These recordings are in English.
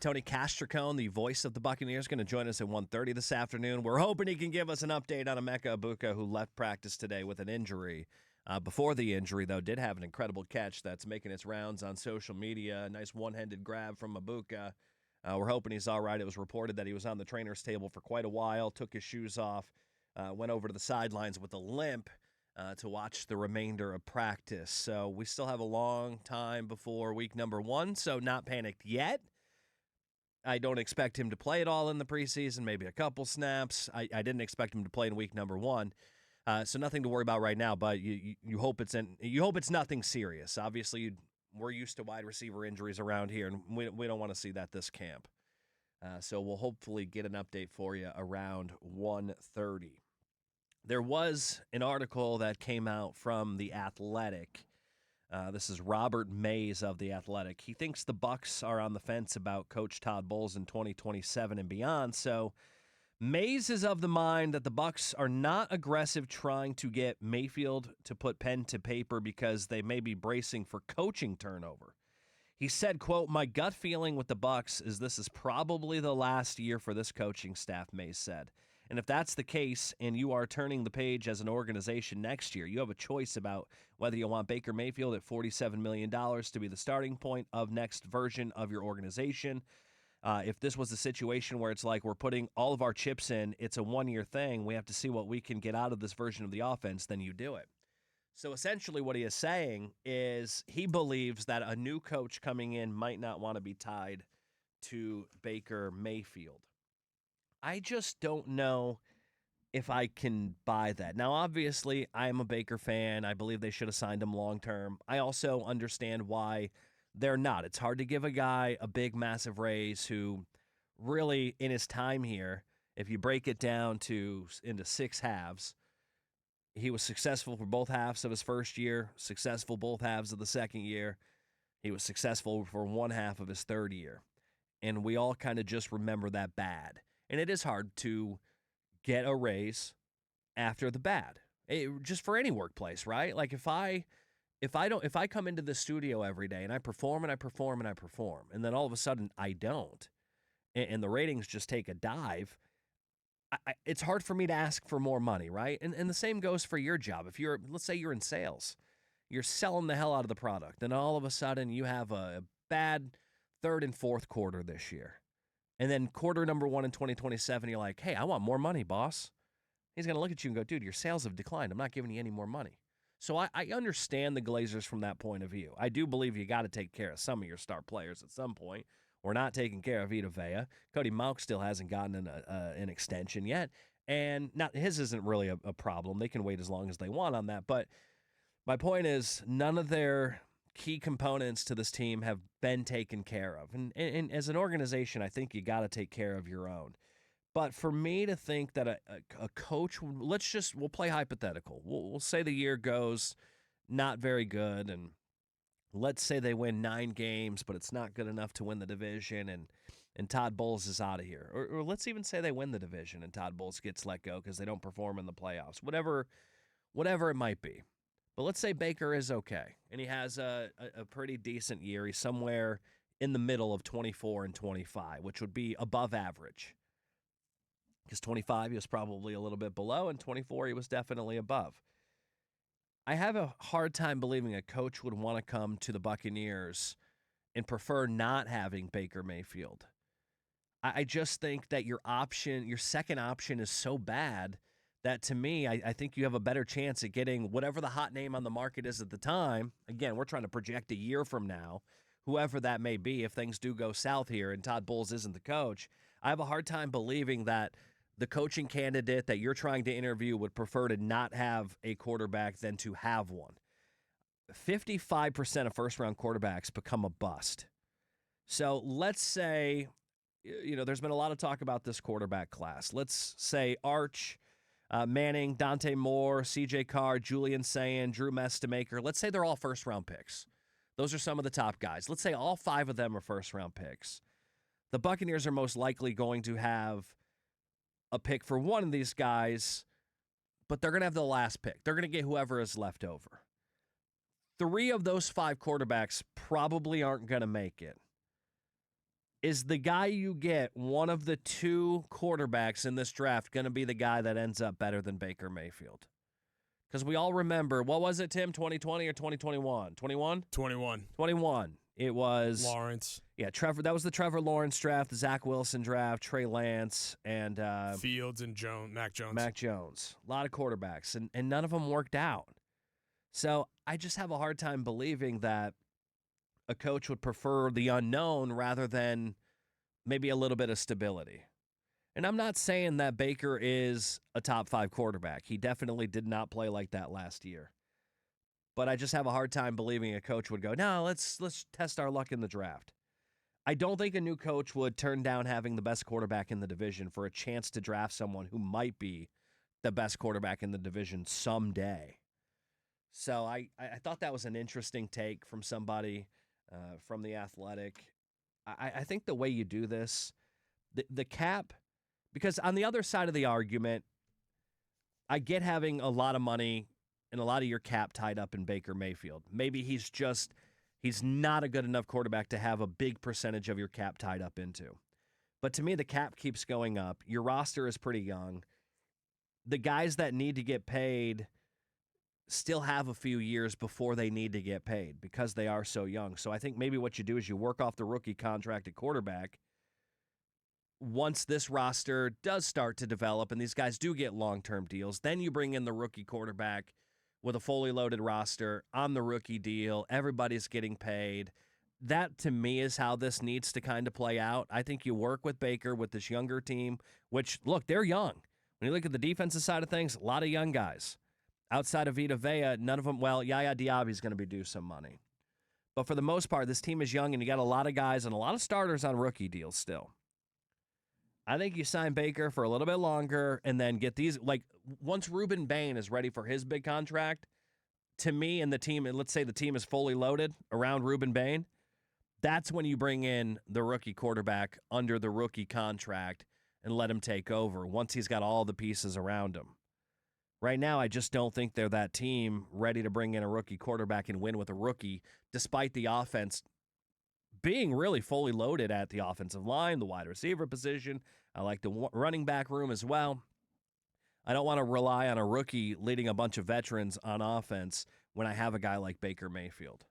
Tony Castricone, the voice of the Buccaneers, going to join us at 1:30 this afternoon. We're hoping he can give us an update on Emeka Egbuka, who left practice today with an injury. Before the injury, though, did have an incredible catch that's making its rounds on social media. A nice one-handed grab from Ibuka. We're hoping he's all right. It was reported that he was on the trainer's table for quite a while, took his shoes off, went over to the sidelines with a limp to watch the remainder of practice. So we still have a long time before week number 1, so not panicked yet. I don't expect him to play it all in the preseason, maybe a couple snaps. I didn't expect him to play in week number 1. So nothing to worry about right now, but you hope it's nothing serious. Obviously, we're used to wide receiver injuries around here, and we don't want to see that this camp. So we'll hopefully get an update for you around 1:30. There was an article that came out from The Athletic. This is Robert Mays of The Athletic. He thinks the Bucs are on the fence about Coach Todd Bowles in 2027 and beyond. So Mays is of the mind that the Bucs are not aggressive trying to get Mayfield to put pen to paper because they may be bracing for coaching turnover. He said, quote, "My gut feeling with the Bucs is this is probably the last year for this coaching staff," Mays said. And if that's the case and you are turning the page as an organization next year, you have a choice about whether you want Baker Mayfield at $47 million to be the starting point of next version of your organization. If this was a situation where it's like we're putting all of our chips in, it's a one-year thing, we have to see what we can get out of this version of the offense, then you do it. So essentially what he is saying is he believes that a new coach coming in might not want to be tied to Baker Mayfield. I just don't know if I can buy that. Now, obviously, I'm a Baker fan. I believe they should have signed him long-term. I also understand why they're not. It's hard to give a guy a big, massive raise who really, in his time here, if you break it down into 6 halves, he was successful for both halves of his first year, successful both halves of the second year. He was successful for one half of his third year. And we all kind of just remember that bad. And it is hard to get a raise after the bad, just for any workplace, right? Like if I come into the studio every day and I perform and I perform and I perform, and then all of a sudden I don't, and the ratings just take a dive, it's hard for me to ask for more money, right? And the same goes for your job. If let's say you're in sales, you're selling the hell out of the product, and all of a sudden you have a bad third and fourth quarter this year. And then quarter number 1 in 2027, you're like, hey, I want more money, boss. He's going to look at you and go, dude, your sales have declined. I'm not giving you any more money. So I understand the Glazers from that point of view. I do believe you got to take care of some of your star players at some point. We're not taking care of Vita Vea. Cody Mauch still hasn't gotten an extension yet. And his isn't really a problem. They can wait as long as they want on that. But my point is none of their key components to this team have been taken care of. And as an organization, I think you got to take care of your own. But for me to think that a coach, we'll play hypothetical. We'll say the year goes not very good, and let's say they win 9 games, but it's not good enough to win the division, and Todd Bowles is out of here. Or let's even say they win the division and Todd Bowles gets let go because they don't perform in the playoffs. Whatever it might be. But let's say Baker is okay, and he has a pretty decent year. He's somewhere in the middle of 24 and 25, which would be above average. Because 25, he was probably a little bit below, and 24, he was definitely above. I have a hard time believing a coach would want to come to the Buccaneers and prefer not having Baker Mayfield. I just think that your second option is so bad that to me, I think you have a better chance at getting whatever the hot name on the market is at the time. Again, we're trying to project a year from now, whoever that may be, if things do go south here and Todd Bowles isn't the coach. I have a hard time believing that the coaching candidate that you're trying to interview would prefer to not have a quarterback than to have one. 55% of first-round quarterbacks become a bust. So let's say, there's been a lot of talk about this quarterback class. Let's say Arch, Manning, Dante Moore, C.J. Carr, Julian Sayin, Drew Mestamaker. Let's say they're all first-round picks. Those are some of the top guys. Let's say all 5 of them are first-round picks. The Buccaneers are most likely going to have a pick for one of these guys, but they're going to have the last pick. They're going to get whoever is left over. 3 of those 5 quarterbacks probably aren't going to make it. Is the guy you get, one of the two quarterbacks in this draft, going to be the guy that ends up better than Baker Mayfield? Because we all remember, what was it, Tim, 2020 or 2021? 21? 21. 21. It was Lawrence. Yeah, Trevor. That was the Trevor Lawrence draft, the Zach Wilson draft, Trey Lance, and Fields and Mac Jones. Mac Jones. A lot of quarterbacks, and none of them worked out. So I just have a hard time believing that a coach would prefer the unknown rather than maybe a little bit of stability. And I'm not saying that Baker is a top 5 quarterback. He definitely did not play like that last year. But I just have a hard time believing a coach would go, no, let's test our luck in the draft. I don't think a new coach would turn down having the best quarterback in the division for a chance to draft someone who might be the best quarterback in the division someday. So I thought that was an interesting take from somebody from The Athletic. I think the way you do this, the cap, because on the other side of the argument, I get having a lot of money and a lot of your cap tied up in Baker Mayfield. Maybe he's not a good enough quarterback to have a big percentage of your cap tied up into. But to me, the cap keeps going up. Your roster is pretty young. The guys that need to get paid still have a few years before they need to get paid because they are so young. So I think maybe what you do is you work off the rookie contract at quarterback. Once this roster does start to develop and these guys do get long-term deals, then you bring in the rookie quarterback with a fully loaded roster on the rookie deal. Everybody's getting paid. That, to me, is how this needs to kind of play out. I think you work with Baker with this younger team, which, look, they're young. When you look at the defensive side of things, a lot of young guys. Outside of Vita Vea, none of them, well, Yaya Diaby's going to be due some money. But for the most part, this team is young, and you got a lot of guys and a lot of starters on rookie deals still. I think you sign Baker for a little bit longer and then get these, like, once Ruben Bain is ready for his big contract, to me and the team, and let's say the team is fully loaded around Ruben Bain, that's when you bring in the rookie quarterback under the rookie contract and let him take over once he's got all the pieces around him. Right now, I just don't think they're that team ready to bring in a rookie quarterback and win with a rookie, despite the offense being really fully loaded at the offensive line, the wide receiver position. I like the running back room as well. I don't want to rely on a rookie leading a bunch of veterans on offense when I have a guy like Baker Mayfield.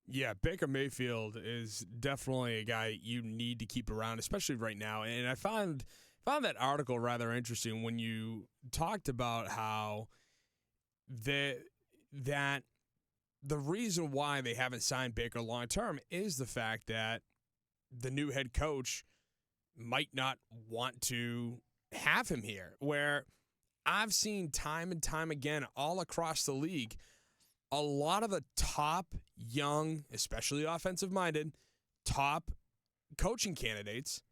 Yeah, Baker Mayfield is definitely a guy you need to keep around, especially right now. And I found that article rather interesting when you talked about how that the reason why they haven't signed Baker long term is the fact that the new head coach might not want to have him here. Where I've seen time and time again all across the league, a lot of the top young, especially offensive-minded, top coaching candidates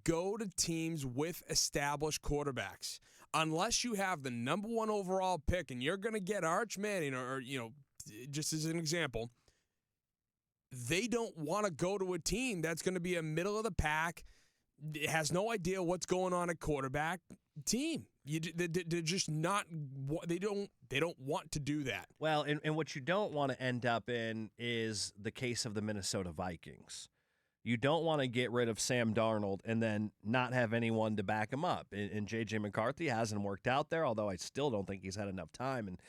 go to teams with established quarterbacks. Unless you have the number 1 overall pick and you're going to get Arch Manning or, just as an example, they don't want to go to a team that's going to be a middle-of-the-pack, has no idea what's going on at quarterback team. They're just not. They don't want to do that. Well, and what you don't want to end up in is the case of the Minnesota Vikings. You don't want to get rid of Sam Darnold and then not have anyone to back him up. And J.J. McCarthy hasn't worked out there, although I still don't think he's had enough time. And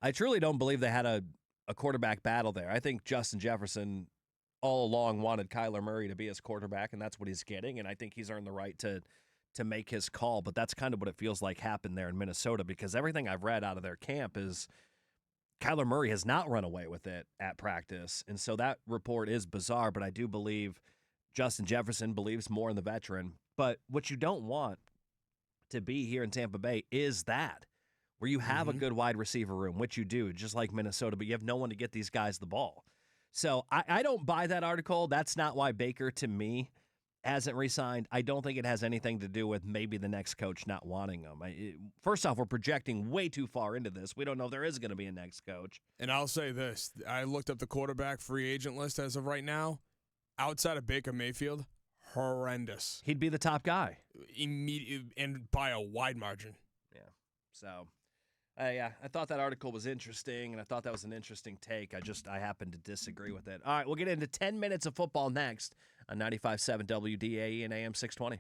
I truly don't believe they had a quarterback battle there. I think Justin Jefferson all along wanted Kyler Murray to be his quarterback, and that's what he's getting. And I think he's earned the right to make his call. But that's kind of what it feels like happened there in Minnesota, because everything I've read out of their camp is Kyler Murray has not run away with it at practice. And so that report is bizarre, but I do believe Justin Jefferson believes more in the veteran. But what you don't want to be here in Tampa Bay is that, where you have a good wide receiver room, which you do, just like Minnesota, but you have no one to get these guys the ball. So I don't buy that article. That's not why Baker, to me, hasn't re-signed. I don't think it has anything to do with maybe the next coach not wanting him. First off, we're projecting way too far into this. We don't know if there is going to be a next coach. And I'll say this. I looked up the quarterback free agent list as of right now. Outside of Baker Mayfield, horrendous. He'd be the top guy. And by a wide margin. Yeah. So, I thought that article was interesting, and I thought that was an interesting take. I happen to disagree with it. All right, we'll get into 10 minutes of football next on 95.7 WDAE and AM 620.